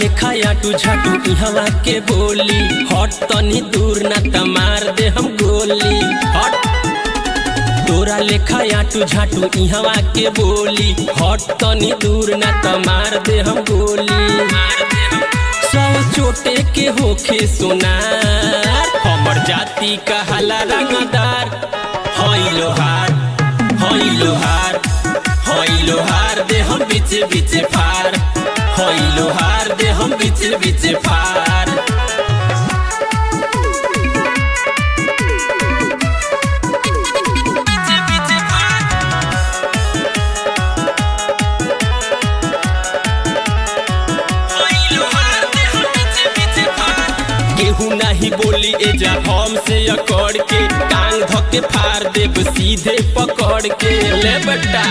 लेखा आटू झाटू इहवा के बोली हट तनी दूर ना तमार दे हम गोली हट। तोरा लेखा आटू झाटू इहवा के बोली हट तनी दूर ना तमार दे हम गोली। सौ चोटे के होखे सोनार हमर जाति का हला रंगदार हई लोहार हई लोहार हई लोहार दे हम बीचे बीचे फार हई लोहार दे हम बीचे बीचे फार। केहू नहीं बोली एजा हमसे अकड़ के टांग धके फाड़ देब सीधे पकड़ के ले बेटा।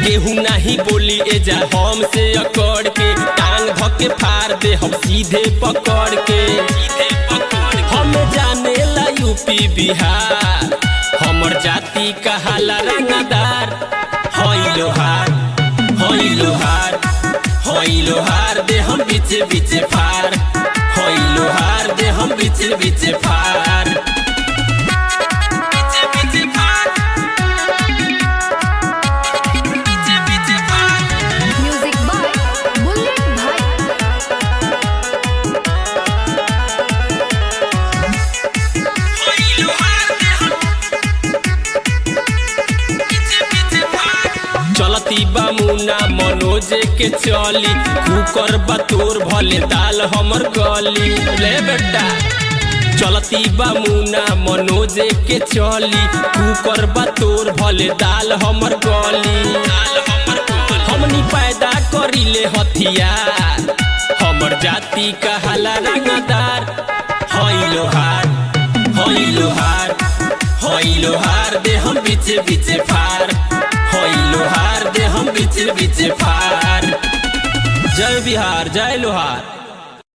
केहू नहीं बोली एजा हमसे अकड़ के टांग धके फाड़ दे हम सीधे पकड़ के। हम जाने ला यूपी बिहार हमर जाति कहाला रंगदार हई लोहार हई लोहार हई लोहार दे हम बीचे बीचे फार हई लोहार दे हम बीचे बीचे फार। बीचे बीचे फार बीचे बीचे फार। म्यूजिक बाय बुलेट भाई। हई लोहार दे हम बीचे बीचे फार। चलती बा मुना मनोज के चली कुकर बतोर भले दाल हमर गली ले बेटा। चलती बा मुना मनोज के चली कुकर बतोर भले दाल हमर गली। हमनी पैदा करिले हथियार हमर जाति कहाला रंगदार हई लोहार हई लोहार हई लोहार दे हम बीचे बीचे फार हई लोहार दे हम बीचे बीचे फार। जय बिहार जय लोहार।